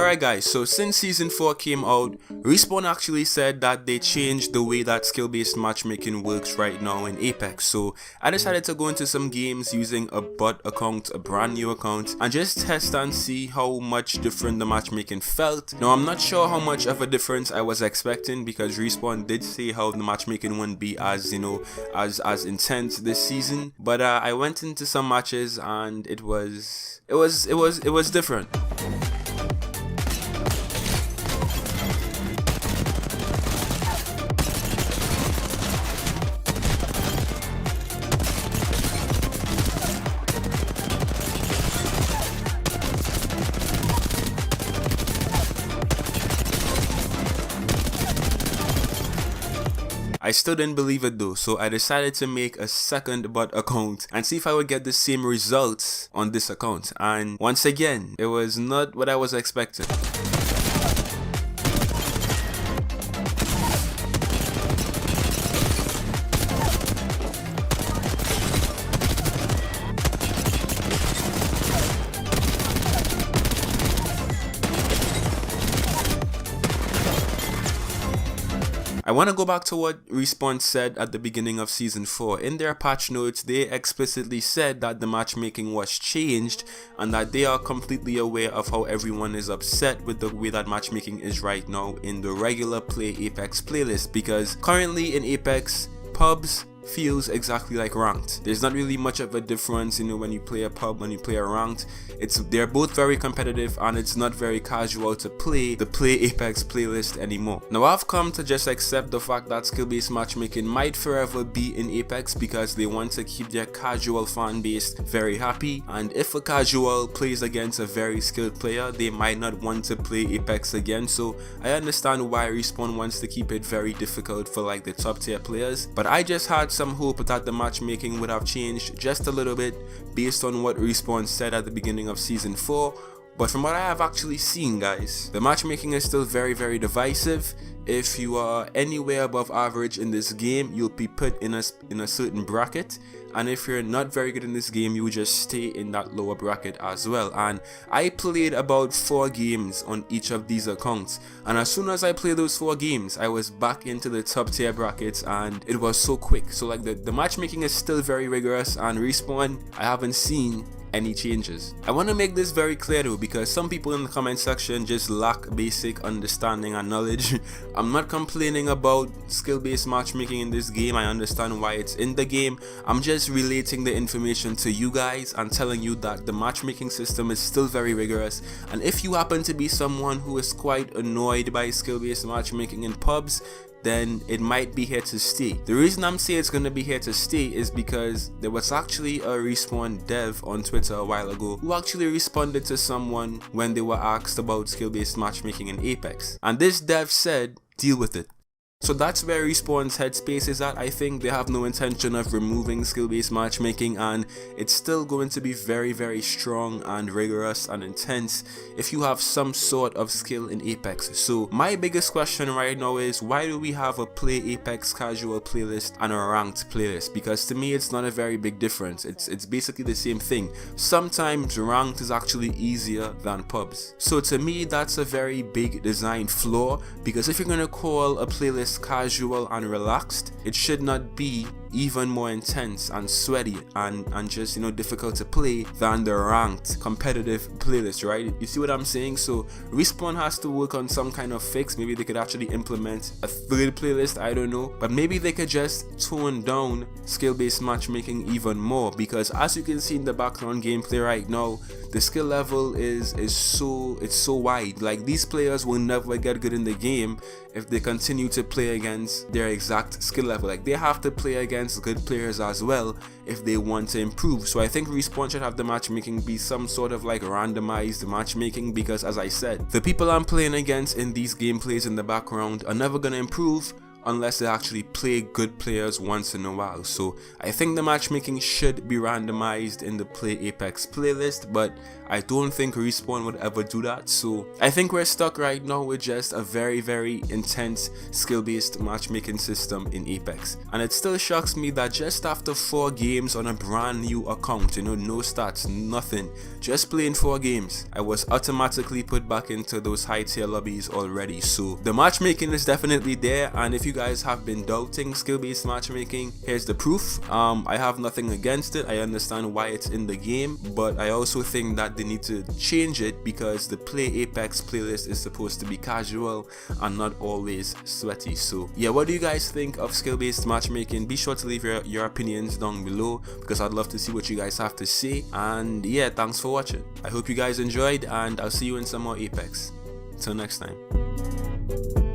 Alright guys, so since season 4 came out, Respawn actually said that they changed the way that skill-based matchmaking works right now in Apex. So I decided to go into some games using a bot account, a brand new account, and just test and see how much different the matchmaking felt. Now I'm not sure how much of a difference I was expecting, because Respawn did say how the matchmaking wouldn't be as, as intense this season, but I went into some matches and it was different. I still didn't believe it though, so I decided to make a second bot account and see if I would get the same results on this account, and once again, it was not what I was expecting. I want to go back to what Respawn said at the beginning of season 4. In their patch notes, they explicitly said that the matchmaking was changed and that they are completely aware of how everyone is upset with the way that matchmaking is right now in the regular play Apex playlist, because currently in Apex, pubs feels exactly like ranked. There's not really much of a difference, when you play a pub, when you play a ranked. They're both very competitive, and it's not very casual to play the play Apex playlist anymore. Now I've come to just accept the fact that skill-based matchmaking might forever be in Apex because they want to keep their casual fan base very happy, and if a casual plays against a very skilled player, they might not want to play Apex again. So I understand why Respawn wants to keep it very difficult for like the top tier players, but I just had some hope that the matchmaking would have changed just a little bit based on what Respawn said at the beginning of season 4. But from what I have actually seen, guys, the matchmaking is still very divisive. If you are anywhere above average in this game, you'll be put in a certain bracket, and if you're not very good in this game, you just stay in that lower bracket as well. And I played about 4 games on each of these accounts, and as soon as I played those 4 games, I was back into the top tier brackets, and it was so quick. So like the matchmaking is still very rigorous, and Respawn, I haven't seen any changes. I want to make this very clear though, because some people in the comment section just lack basic understanding and knowledge. I'm not complaining about skill-based matchmaking in this game. I understand why it's in the game. I'm just relating the information to you guys and telling you that the matchmaking system is still very rigorous, and if you happen to be someone who is quite annoyed by skill-based matchmaking in pubs, then it might be here to stay. The reason I'm saying it's gonna be here to stay is because there was actually a Respawn dev on Twitter a while ago who actually responded to someone when they were asked about skill-based matchmaking in Apex, and this dev said, deal with it. So that's where Respawn's headspace is at. I think they have no intention of removing skill-based matchmaking, and it's still going to be very strong and rigorous and intense if you have some sort of skill in Apex. So my biggest question right now is, why do we have a play Apex casual playlist and a ranked playlist? Because to me it's not a very big difference. It's basically the same thing. Sometimes ranked is actually easier than pubs. So to me that's a very big design flaw, because if you're gonna call a playlist casual and relaxed, it should not be even more intense and sweaty and just difficult to play than the ranked competitive playlist, right? You see what I'm saying? So Respawn has to work on some kind of fix. Maybe they could actually implement a third playlist, I don't know, but maybe they could just tone down skill-based matchmaking even more, because as you can see in the background gameplay right now, the skill level is so wide. Like, these players will never get good in the game if they continue to play against their exact skill level. Like, they have to play against good players as well if they want to improve. So I think Respawn should have the matchmaking be some sort of like randomized matchmaking, because as I said, the people I'm playing against in these gameplays in the background are never gonna improve unless they actually play good players once in a while. So I think the matchmaking should be randomized in the Play Apex playlist, but I don't think Respawn would ever do that. So I think we're stuck right now with just a very intense skill-based matchmaking system in Apex. And it still shocks me that just after 4 games on a brand new account, you know, no stats, nothing, just playing 4 games, I was automatically put back into those high tier lobbies already. So the matchmaking is definitely there, and if you guys have been doubting skill-based matchmaking, here's the proof. I have nothing against it. I understand why it's in the game, but I also think that they need to change it because the Play Apex playlist is supposed to be casual and not always sweaty. So yeah, what do you guys think of skill-based matchmaking? Be sure to leave your opinions down below because I'd love to see what you guys have to say. And yeah, thanks for watching. I hope you guys enjoyed, and I'll see you in some more Apex. Till next time.